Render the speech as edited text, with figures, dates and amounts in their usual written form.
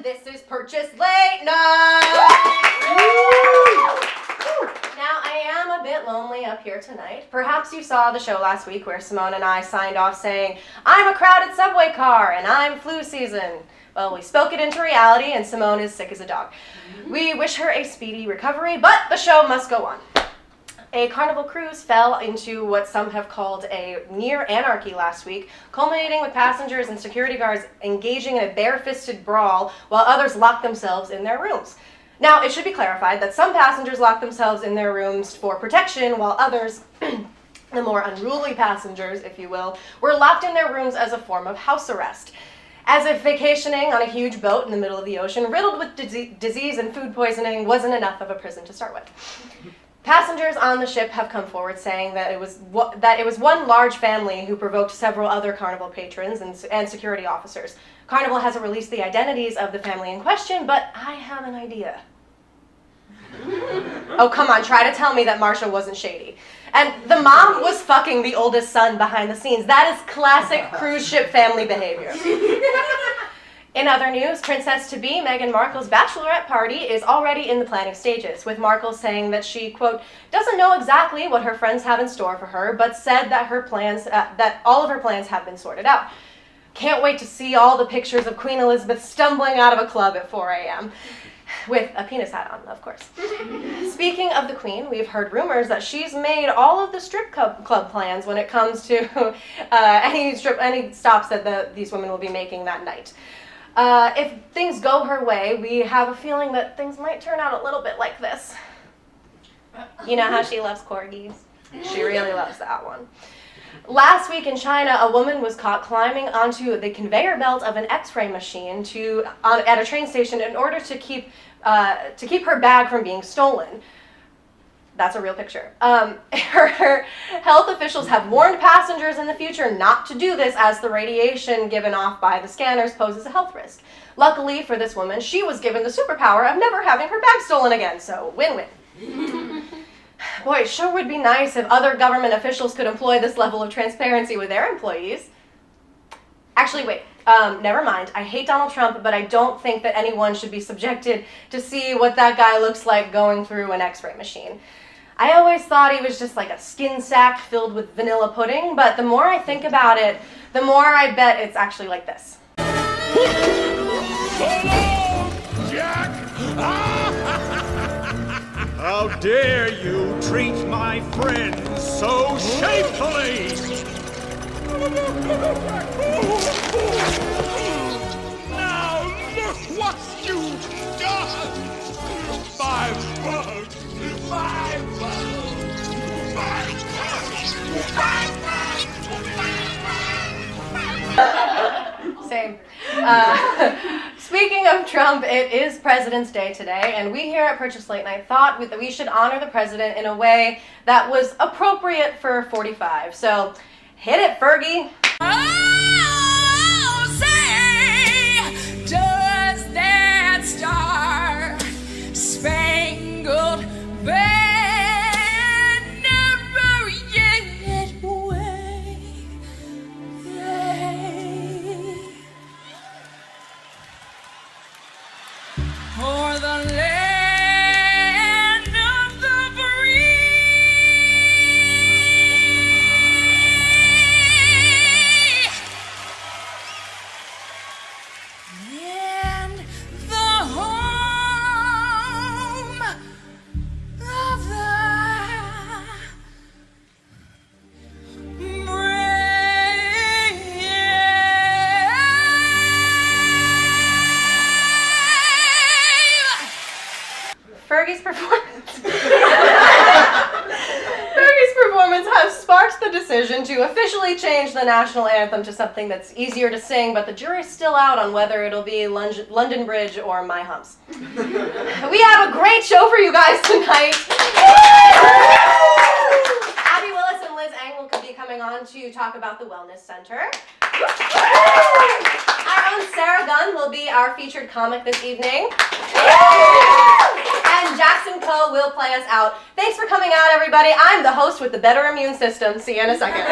This is Purchase Late Night! Now, I am a bit lonely up here tonight. Perhaps you saw the show last week where Simone and I signed off saying, I'm a crowded subway car and I'm flu season. Well, we spoke it into reality and Simone is sick as a dog. We wish her a speedy recovery, but the show must go on. A Carnival cruise fell into what some have called a near anarchy last week, culminating with passengers and security guards engaging in a bare-fisted brawl while others locked themselves in their rooms. Now, it should be clarified that some passengers locked themselves in their rooms for protection, while others, the more unruly passengers, if you will, were locked in their rooms as a form of house arrest. As if vacationing on a huge boat in the middle of the ocean, riddled with disease and food poisoning, wasn't enough of a prison to start with. Passengers on the ship have come forward saying that it was one large family who provoked several other Carnival patrons and security officers. Carnival hasn't released the identities of the family in question, but I have an idea. Oh, come on, try to tell me that Marsha wasn't shady. And the mom was fucking the oldest son behind the scenes. That is classic cruise ship family behavior. In other news, Princess-to-be Meghan Markle's bachelorette party is already in the planning stages, with Markle saying that she, quote, doesn't know exactly what her friends have in store for her, but said that that all of her plans have been sorted out. Can't wait to see all the pictures of Queen Elizabeth stumbling out of a club at 4 a.m. with a penis hat on, of course. Speaking of the Queen, we've heard rumors that she's made all of the strip club plans when it comes to any stops that these women will be making that night. If things go her way, we have a feeling that things might turn out a little bit like this. You know how she loves corgis? She really loves that one. Last week in China, a woman was caught climbing onto the conveyor belt of an X-ray machine at a train station in order to keep her bag from being stolen. That's a real picture. Her health officials have warned passengers in the future not to do this, as the radiation given off by the scanners poses a health risk. Luckily for this woman, she was given the superpower of never having her bag stolen again, so win-win. Boy, it sure would be nice if other government officials could employ this level of transparency with their employees. Actually, wait. Never mind. I hate Donald Trump, but I don't think that anyone should be subjected to see what that guy looks like going through an X-ray machine. I always thought he was just like a skin sack filled with vanilla pudding, but the more I think about it, the more I bet it's actually like this. Jack! How dare you treat my friends so shamefully! Now look what you've done! My bugs! My bugs! My bugs! Same. Speaking of Trump, it is President's Day today, and we here at Purchase Late Night thought that we should honor the president in a way that was appropriate for 45. So, hit it, Fergie. Oh, say, does that star spangled banner yet wave? For the land of the free and the home of the Fergie's performance has sparked the decision to officially change the national anthem to something that's easier to sing, but the jury's still out on whether it'll be London Bridge or My Humps. We have a great show for you guys tonight. Abby Willis and Liz Eng will be coming on to talk about the Wellness Center. Our own Sarah Gunn will be our featured comic this evening. And Jackson Coe will play us out. Thanks for coming out, everybody. I'm the host with the better immune system. See you in a second.